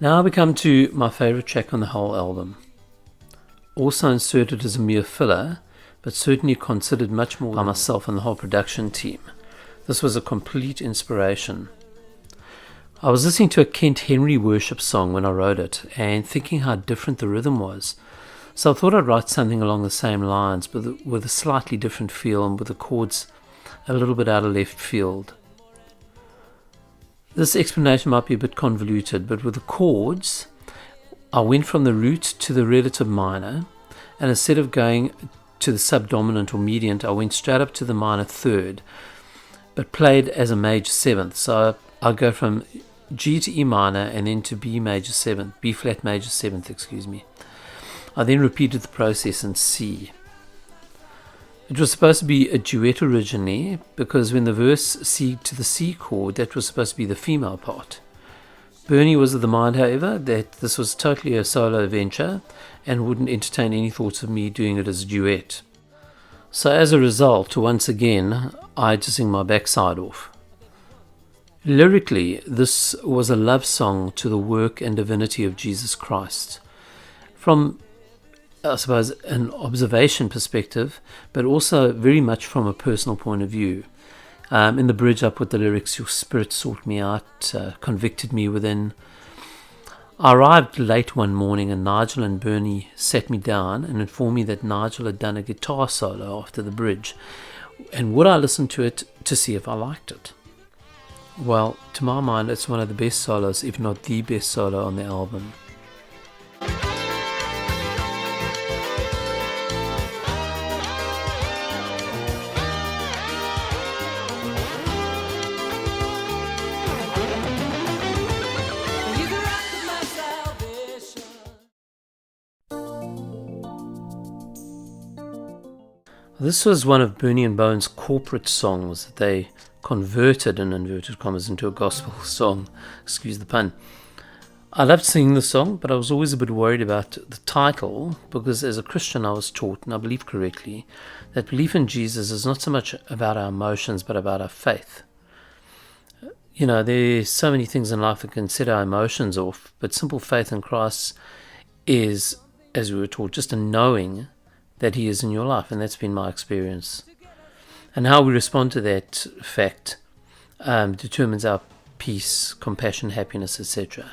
Now we come to my favourite track on the whole album. Also inserted as a mere filler, but certainly considered much more by myself and the whole production team. This was a complete inspiration. I was listening to a Kent Henry worship song when I wrote it, and thinking how different the rhythm was. So I thought I'd write something along the same lines, but with a slightly different feel and with the chords a little bit out of left field. This explanation might be a bit convoluted, but with the chords, I went from the root to the relative minor, and instead of going to the subdominant or mediant, I went straight up to the minor third, but played as a major seventh. So I'll go from G to E minor and then to B flat major seventh, I then repeated the process in C. It was supposed to be a duet originally, because when the verse C to the C chord, that was supposed to be the female part. Bernie was of the mind, however, that this was totally a solo venture and wouldn't entertain any thoughts of me doing it as a duet. So as a result, once again, I had to sing my backside off. Lyrically, this was a love song to the work and divinity of Jesus Christ. From, I suppose, an observation perspective, but also very much from a personal point of view. In the bridge I put the lyrics, "Your spirit sought me out, convicted me within." I arrived late one morning and Nigel and Bernie sat me down and informed me that Nigel had done a guitar solo after the bridge, and would I listen to it to see if I liked it. Well, to my mind, it's one of the best solos, if not the best solo on the album. This was one of Bernie and Bowen's corporate songs that they converted, in inverted commas, into a gospel song. Excuse the pun. I loved singing the song, but I was always a bit worried about the title, because as a Christian I was taught, and I believe correctly, that belief in Jesus is not so much about our emotions, but about our faith. You know, there's so many things in life that can set our emotions off, but simple faith in Christ is, as we were taught, just a knowing that He is in your life, and that's been my experience. And how we respond to that fact determines our peace, compassion, happiness, etc.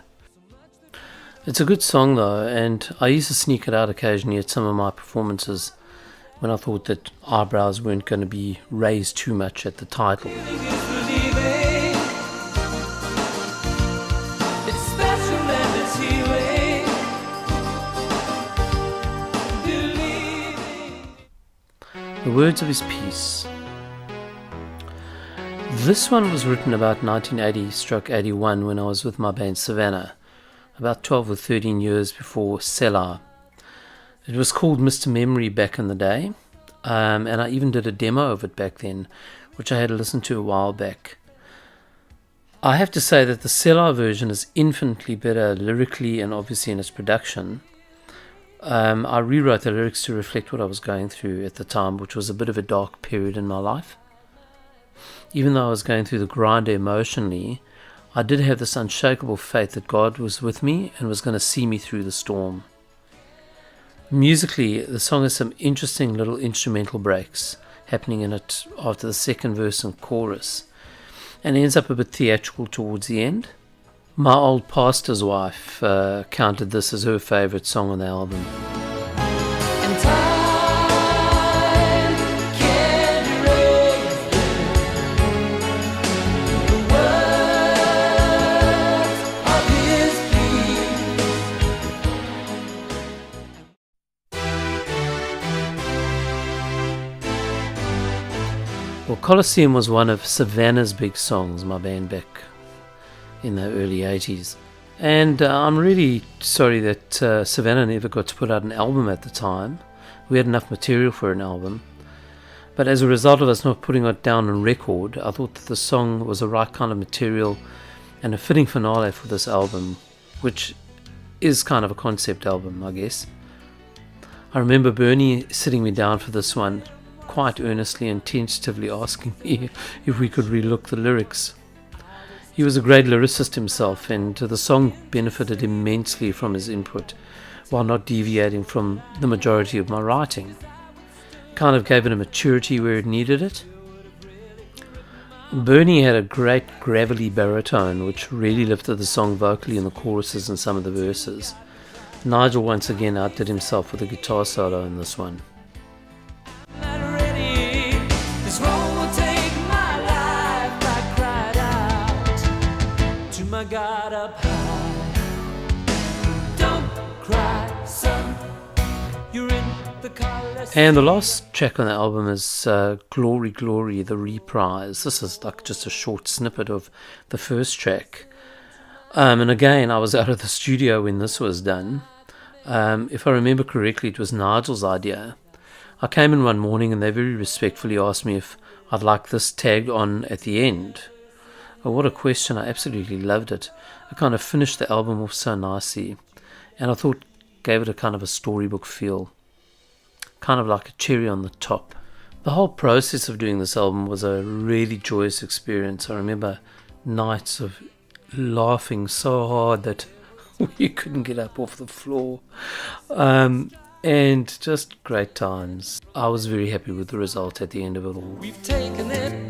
It's a good song though, and I used to sneak it out occasionally at some of my performances when I thought that eyebrows weren't going to be raised too much at the title. The words of his piece. This one was written about 1980-81 when I was with my band Savannah, about 12 or 13 years before Selah. It was called Mr. Memory back in the day, and I even did a demo of it back then, which I had listened to a while back. I have to say that the Selah version is infinitely better lyrically and obviously in its production. I rewrote the lyrics to reflect what I was going through at the time, which was a bit of a dark period in my life. Even though I was going through the grinder emotionally, I did have this unshakable faith that God was with me and was going to see me through the storm. Musically, the song has some interesting little instrumental breaks happening in it after the second verse and chorus, and ends up a bit theatrical towards the end. My old pastor's wife counted this as her favourite song on the album. And time can't erase the words of his peace. Well, Colosseum was one of Savannah's big songs, my band back in the early 80s. And I'm really sorry that Savannah never got to put out an album at the time. We had enough material for an album. But as a result of us not putting it down on record, I thought that the song was the right kind of material and a fitting finale for this album, which is kind of a concept album, I guess. I remember Bernie sitting me down for this one, quite earnestly and tentatively asking me if we could relook the lyrics. He was a great lyricist himself, and the song benefited immensely from his input while not deviating from the majority of my writing. Kind of gave it a maturity where it needed it. Bernie had a great gravelly baritone which really lifted the song vocally in the choruses and some of the verses. Nigel once again outdid himself with a guitar solo in this one. Not ready. This road will take my life. I cried out to my God up high. Don't cry, son. You're in the car. And the last track on the album is Glory Glory, the reprise. This is like just a short snippet of the first track. And again, I was out of the studio when this was done. If I remember correctly, it was Nigel's idea. I came in one morning and they very respectfully asked me if I'd like this tagged on at the end. Oh, what a question. I absolutely loved it. I kind of finished the album off so nicely, and I thought gave it a kind of a storybook feel. Kind of like a cherry on the top. The whole process of doing this album was a really joyous experience. I remember nights of laughing so hard that you couldn't get up off the floor. And just great times. I was very happy with the result at the end of it all. We've taken it